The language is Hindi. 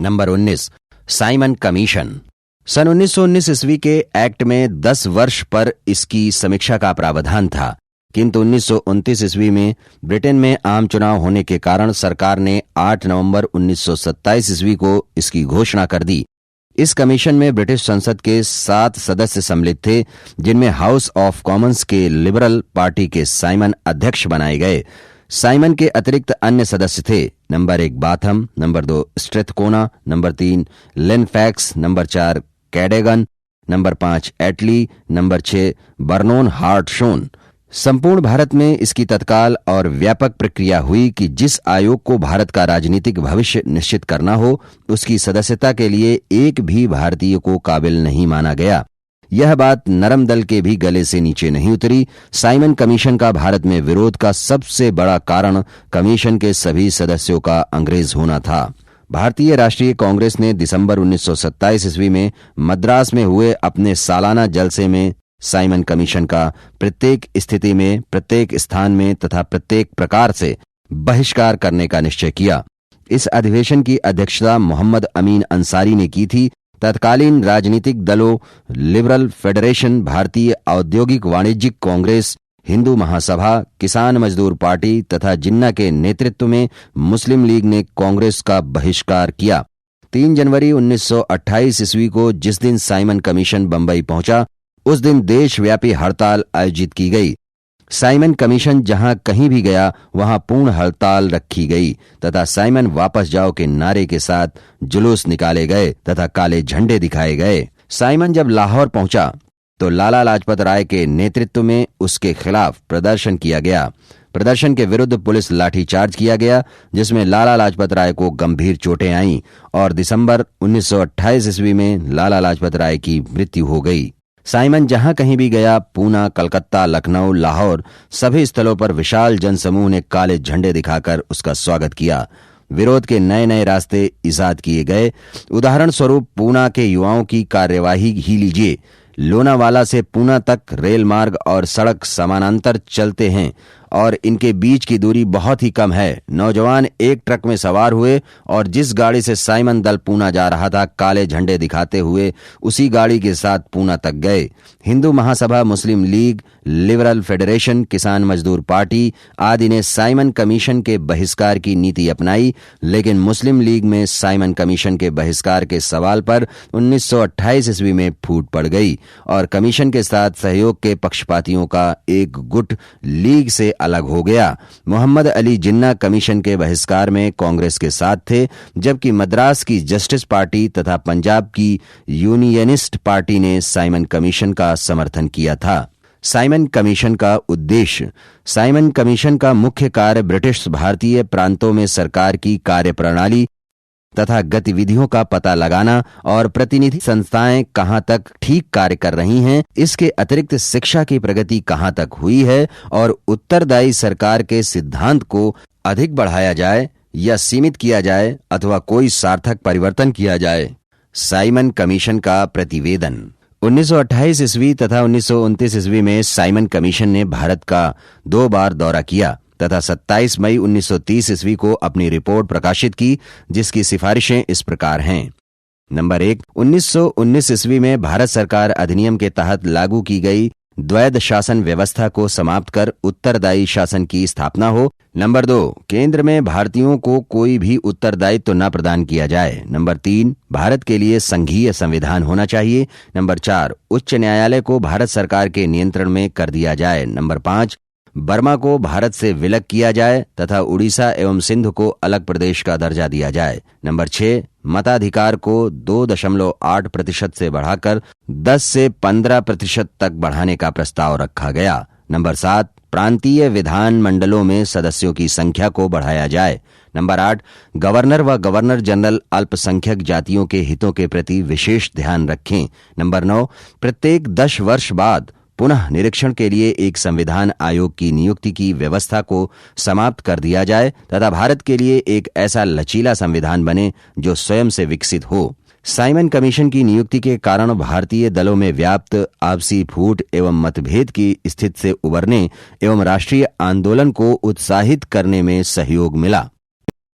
Number 19, Simon commission. सन 1919 ईस्वी के एक्ट में 10 वर्ष पर इसकी समीक्षा का प्रावधान था, किंतु 1929 ईस्वी में ब्रिटेन में आम चुनाव होने के कारण सरकार ने 8 नवंबर 1927 ईस्वी को इसकी घोषणा कर दी। इस कमीशन में ब्रिटिश संसद के 7 सदस्य सम्मिलित थे, जिनमें हाउस ऑफ कॉमन्स के लिबरल पार्टी के साइमन अध्यक्ष बनाए गए। साइमन के अतिरिक्त अन्य सदस्य थे number 1 Burnham, number 2 Strathcona, number 3 Lane Fox, number 4 Cadogan, number 5 Attlee, number 6 Vernon Hartshorn. संपूर्ण भारत में इसकी तत्काल और व्यापक प्रक्रिया हुई कि जिस आयोग को भारत का राजनीतिक भविष्य निश्चित करना हो, उसकी सदस्यता के लिए एक भी भारतीय को काबिल नहीं माना गया। यह बात नरम दल के भी गले से नीचे नहीं उतरी। साइमन कमीशन का भारत में विरोध का सबसे बड़ा कारण कमीशन के सभी सदस्यों का अंग्रेज होना था। भारतीय राष्ट्रीय कांग्रेस ने दिसंबर 1927 ईस्वी में मद्रास में हुए अपने सालाना जलसे में साइमन कमीशन का प्रत्येक स्थिति में, प्रत्येक स्थान में तथा प्रत्येक प्रकार से बहिष्कार करने का निश्चय किया। इस अधिवेशन की अध्यक्षता मोहम्मद अमीन अंसारी ने की थी। तत्कालीन राजनीतिक दलों लिबरल फेडरेशन, भारतीय औद्योगिक वाणिज्यिक कांग्रेस, हिंदू महासभा, किसान मजदूर पार्टी तथा जिन्ना के नेतृत्व में मुस्लिम लीग ने कांग्रेस का बहिष्कार किया। 3 जनवरी 1928 ईस्वी को जिस दिन साइमन कमीशन बंबई पहुंचा, उस दिन देशव्यापी हड़ताल आयोजित की गई। साइमन कमीशन जहां कहीं भी गया वहां पूर्ण हड़ताल रखी गई तथा साइमन वापस जाओ के नारे के साथ जुलूस निकाले गए तथा काले झंडे दिखाए गए। साइमन जब लाहौर पहुंचा तो लाला लाजपत राय के नेतृत्व में उसके खिलाफ प्रदर्शन किया गया। प्रदर्शन के विरुद्ध पुलिस लाठीचार्ज किया गया, जिसमें लाला लाजपत राय को गंभीर चोटें आईं और दिसंबर 1928 ईस्वी में लाला लाजपत राय की मृत्यु हो गई। साइमन जहां कहीं भी गया, पूना, कलकत्ता, लखनऊ, लाहौर, सभी स्थलों पर विशाल जनसमूह ने काले झंडे दिखाकर उसका स्वागत किया। विरोध के नए नए रास्ते इजाद किए गए। उदाहरण स्वरूप पूना के युवाओं की कार्यवाही ही लीजिए। लोनावाला से पूना तक रेल मार्ग और सड़क समानांतर चलते हैं और इनके बीच की दूरी बहुत ही कम है। नौजवान एक ट्रक में सवार हुए और जिस गाड़ी से साइमन दल पूना जा रहा था, काले झंडे दिखाते हुए उसी गाड़ी के साथ पूना तक गए। हिंदू महासभा, मुस्लिम लीग, लिबरल फेडरेशन, किसान मजदूर पार्टी आदि ने साइमन कमीशन के बहिष्कार की नीति अपनाई, लेकिन मुस्लिम लीग में साइमन कमीशन के बहिष्कार के सवाल पर 1928 ईस्वी में फूट पड़ गई और कमीशन के साथ सहयोग के पक्षपातियों का एक गुट लीग से अलग हो गया। मोहम्मद अली जिन्ना कमीशन के बहिष्कार में कांग्रेस के साथ थे, जबकि मद्रास की जस्टिस पार्टी तथा पंजाब की यूनियनिस्ट पार्टी ने साइमन कमीशन का समर्थन किया था। साइमन कमीशन का उद्देश्य। साइमन कमीशन का मुख्य कार्य ब्रिटिश भारतीय प्रांतों में सरकार की कार्यप्रणाली तथा गतिविधियों का पता लगाना और प्रतिनिधि संस्थाएं कहां तक ठीक कार्य कर रही हैं, इसके अतिरिक्त शिक्षा की प्रगति कहां तक हुई है और उत्तरदायी सरकार के सिद्धांत को अधिक बढ़ाया जाए या सीमित किया जाए अथवा कोई सार्थक परिवर्तन किया जाए। साइमन कमीशन का प्रतिवेदन। 1928 ईस्वी तथा 1929 ईस्वी में साइमन कमीशन ने भारत का 2 बार दौरा किया तथा 27 मई 1930 ईस्वी को अपनी रिपोर्ट प्रकाशित की, जिसकी सिफारिशें इस प्रकार हैं। नंबर 1, 1919 ईस्वी में भारत सरकार अधिनियम के तहत लागू की गई द्वैध शासन व्यवस्था को समाप्त कर उत्तरदायी शासन की स्थापना हो। नंबर 2, केंद्र में भारतीयों को कोई भी उत्तरदायित्व न प्रदान किया जाए। नंबर 3, भारत के लिए संघीय संविधान होना चाहिए। नंबर 4, उच्च न्यायालय को भारत सरकार के नियंत्रण में कर दिया जाए। नंबर 5, बर्मा को भारत से विलग किया जाए तथा उड़ीसा एवं सिंध को अलग प्रदेश का दर्जा दिया जाए। नंबर 6, मताधिकार को 2.8% से बढ़ाकर 10 से 15% तक बढ़ाने का प्रस्ताव रखा गया। नंबर 7, प्रांतीय विधान मंडलों में सदस्यों की संख्या को बढ़ाया जाए। नंबर 8, गवर्नर व गवर्नर जनरल अल्पसंख्यक जातियों के हितों के प्रति विशेष ध्यान रखें। नंबर 9, प्रत्येक 10 वर्ष बाद पुनः निरीक्षण के लिए एक संविधान आयोग की नियुक्ति की व्यवस्था को समाप्त कर दिया जाए तथा भारत के लिए एक ऐसा लचीला संविधान बने जो स्वयं से विकसित हो। साइमन कमीशन की नियुक्ति के कारण भारतीय दलों में व्याप्त आपसी फूट एवं मतभेद की स्थिति से उबरने एवं राष्ट्रीय आंदोलन को उत्साहित करने में सहयोग मिला।